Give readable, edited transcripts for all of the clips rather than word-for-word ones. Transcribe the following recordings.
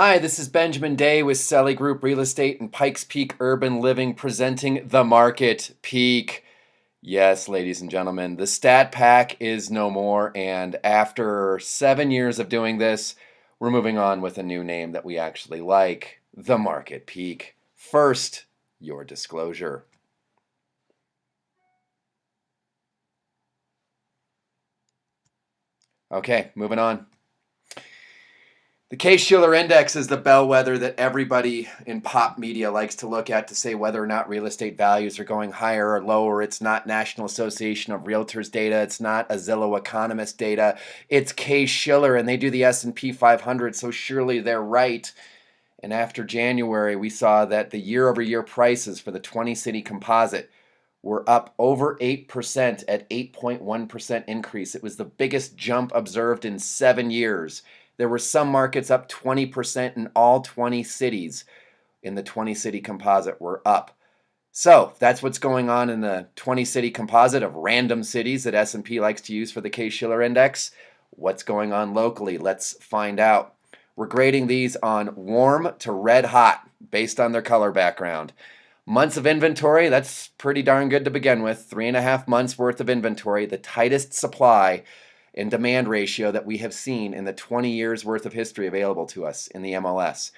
Hi, this is Benjamin Day with Selly Group Real Estate and Pikes Peak Urban Living presenting The Market Peak. Yes, ladies and gentlemen, the Stat Pack is no more, and after 7 years of doing this, we're moving on with a new name that we actually like, The Market Peak. First, your disclosure. Okay, moving on. The Case-Shiller Index is the bellwether that everybody in pop media likes to look at to say whether or not real estate values are going higher or lower. It's not National Association of Realtors data. It's not a Zillow economist data. It's Case-Shiller, and they do the S&P 500, so surely they're right. And after January, we saw that the year-over-year prices for the 20-city composite were up over 8% at 8.1% increase. It was the biggest jump observed in 7 years. There were some markets up 20%, and all 20 cities in the 20-city composite were up. So that's what's going on in the 20-city composite of random cities that S&P likes to use for the Case-Shiller Index. What's going on locally? Let's find out. We're grading these on warm to red hot based on their color background. Months of inventory, that's pretty darn good to begin with. 3.5 months worth of inventory, the tightest supply and demand ratio that we have seen in the 20 years worth of history available to us in the MLS.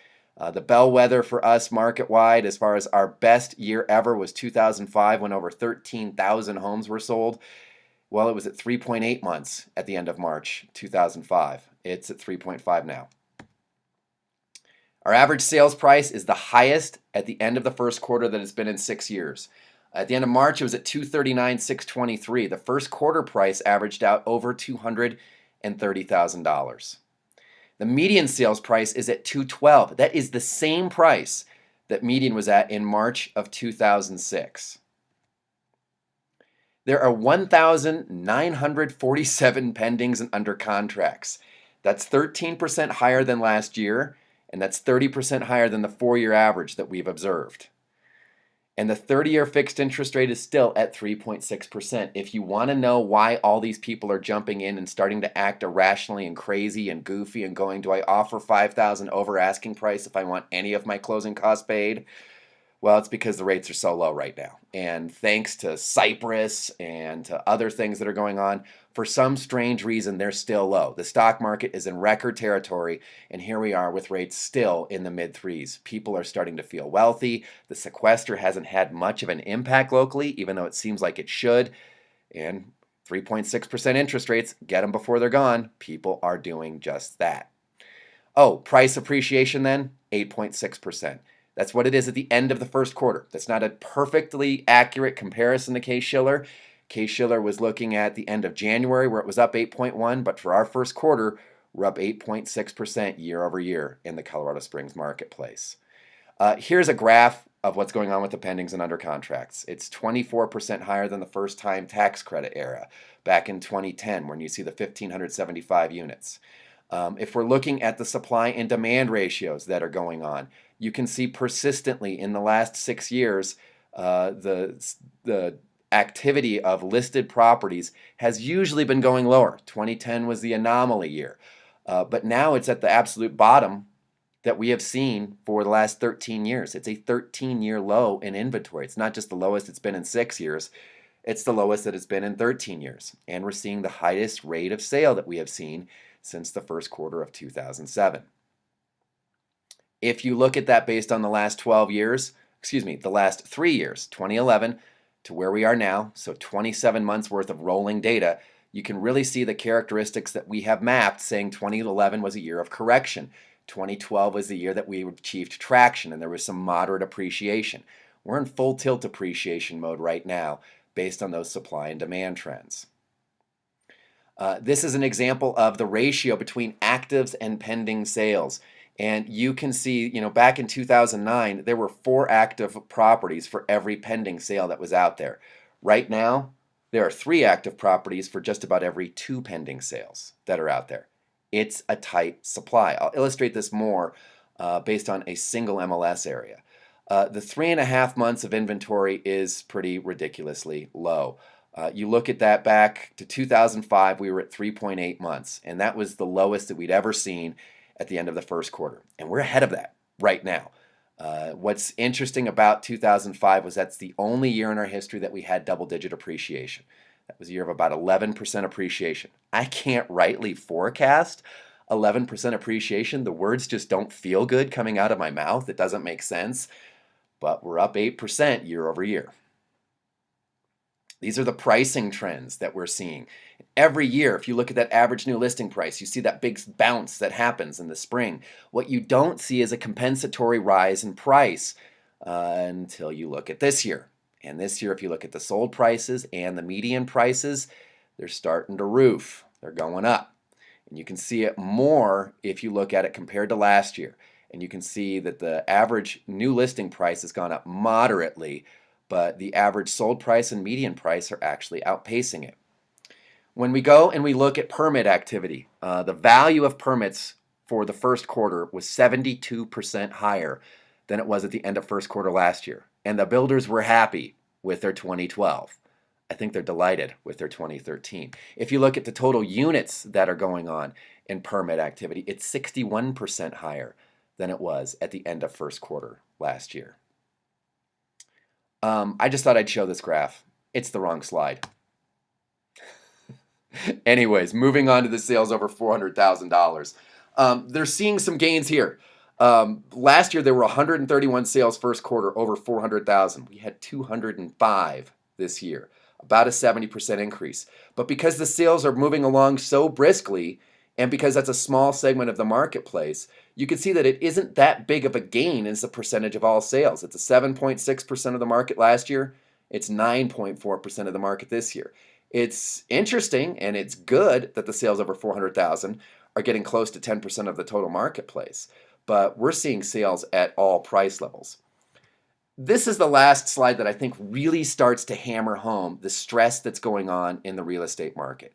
The bellwether for us market-wide as far as our best year ever was 2005 when over 13,000 homes were sold. Well, it was at 3.8 months at the end of March 2005. It's at 3.5 now. Our average sales price is the highest at the end of the first quarter that it's been in 6 years. At the end of March, it was at $239,623. The first quarter price averaged out over $230,000. The median sales price is at $212,000. That is the same price that median was at in March of 2006. There are 1,947 pendings and under contracts. That's 13% higher than last year, and that's 30% higher than the 4-year average that we've observed. And the 30-year fixed interest rate is still at 3.6%. If you want to know why all these people are jumping in and starting to act irrationally and crazy and goofy and going, do I offer $5,000 over asking price if I want any of my closing costs paid? Well, it's because the rates are so low right now. And thanks to Cyprus and to other things that are going on, for some strange reason, they're still low. The stock market is in record territory, and here we are with rates still in the mid-threes. People are starting to feel wealthy. The sequester hasn't had much of an impact locally, even though it seems like it should. And 3.6% interest rates, get them before they're gone. People are doing just that. Oh, price appreciation then, 8.6%. That's what it is at the end of the first quarter. That's not a perfectly accurate comparison to Case-Shiller. Case-Shiller was looking at the end of January where it was up 8.1, but for our first quarter, we're up 8.6% year over year in the Colorado Springs marketplace. Here's a graph of what's going on with the pendings and under contracts. It's 24% higher than the first-time tax credit era back in 2010 when you see the 1,575 units. If we're looking at the supply and demand ratios that are going on, you can see persistently in the last 6 years, the activity of listed properties has usually been going lower. 2010 was the anomaly year. But now it's at the absolute bottom that we have seen for the last 13 years. It's a 13-year low in inventory. It's not just the lowest it's been in 6 years. It's the lowest that it's been in 13 years. And we're seeing the highest rate of sale that we have seen since the first quarter of 2007. If you look at that based on the last 12 years, the last 3 years, 2011 to where we are now, so 27 months worth of rolling data, you can really see the characteristics that we have mapped saying 2011 was a year of correction. 2012 was the year that we achieved traction and there was some moderate appreciation. We're in full tilt appreciation mode right now based on those supply and demand trends. This is an example of the ratio between actives and pending sales. And you can see, back in 2009, there were 4 active properties for every pending sale that was out there. Right now, there are 3 active properties for just about every 2 pending sales that are out there. It's a tight supply. I'll illustrate this more based on a single MLS area. The 3.5 months of inventory is pretty ridiculously low. You look at that back to 2005, we were at 3.8 months, and that was the lowest that we'd ever seen. at the end of the first quarter. And we're ahead of that right now. What's interesting about 2005 was that's the only year in our history that we had double-digit appreciation. That was a year of about 11% appreciation. I can't rightly forecast 11% appreciation. The words just don't feel good coming out of my mouth. It doesn't make sense. But we're up 8% year over year. These are the pricing trends that we're seeing. Every year, if you look at that average new listing price, you see that big bounce that happens in the spring. What you don't see is a compensatory rise in price until you look at this year. And this year, if you look at the sold prices and the median prices, they're starting to roof. They're going up. And you can see it more if you look at it compared to last year. And you can see that the average new listing price has gone up moderately, but the average sold price and median price are actually outpacing it. When we go and we look at permit activity, the value of permits for the first quarter was 72% higher than it was at the end of first quarter last year. And the builders were happy with their 2012. I think they're delighted with their 2013. If you look at the total units that are going on in permit activity, it's 61% higher than it was at the end of first quarter last year. I just thought I'd show this graph. It's the wrong slide. Anyways, moving on to the sales over $400,000. They're seeing some gains here. Last year there were 131 sales first quarter over 400,000. We had 205 this year, about a 70% increase. But because the sales are moving along so briskly, and because that's a small segment of the marketplace, you can see that it isn't that big of a gain as a percentage of all sales. It's a 7.6% of the market last year. It's 9.4% of the market this year. It's interesting and it's good that the sales over 400,000 are getting close to 10% of the total marketplace. But we're seeing sales at all price levels. This is the last slide that I think really starts to hammer home the stress that's going on in the real estate market.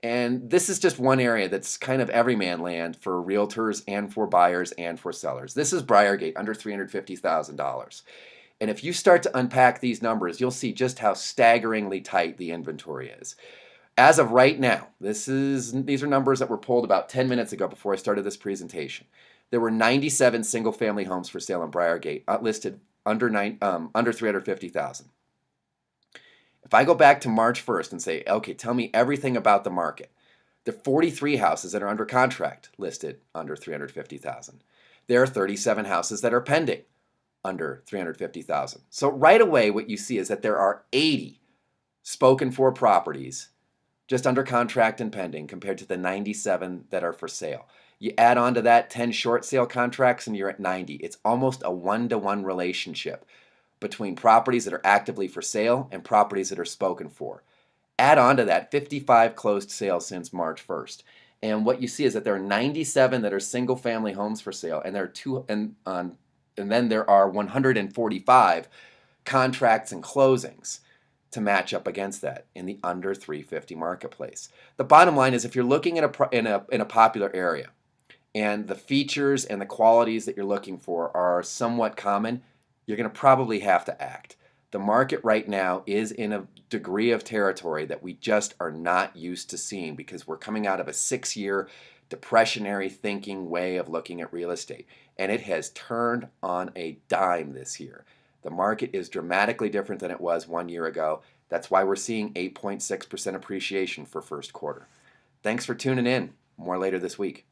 And this is just one area that's kind of everyman land for realtors and for buyers and for sellers. This is Briargate, under $350,000. And if you start to unpack these numbers, you'll see just how staggeringly tight the inventory is. As of right now, these are numbers that were pulled about 10 minutes ago before I started this presentation. There were 97 single-family homes for sale in Briargate, listed under $350,000. If I go back to March 1st and say, okay, tell me everything about the market, there are 43 houses that are under contract listed under $350,000. There are 37 houses that are pending under $350,000. So right away what you see is that there are 80 spoken for properties just under contract and pending compared to the 97 that are for sale. You add on to that 10 short sale contracts and you're at 90. It's almost a one-to-one relationship between properties that are actively for sale and properties that are spoken for. Add on to that 55 closed sales since March 1st. And what you see is that there are 97 that are single family homes for sale, and there are and then there are 145 contracts and closings to match up against that in the under 350 marketplace. The bottom line is if you're looking at in a popular area and the features and the qualities that you're looking for are somewhat common, you're going to probably have to act. The market right now is in a degree of territory that we just are not used to seeing because we're coming out of a 6-year depressionary thinking way of looking at real estate. And it has turned on a dime this year. The market is dramatically different than it was 1 year ago. That's why we're seeing 8.6% appreciation for first quarter. Thanks for tuning in. More later this week.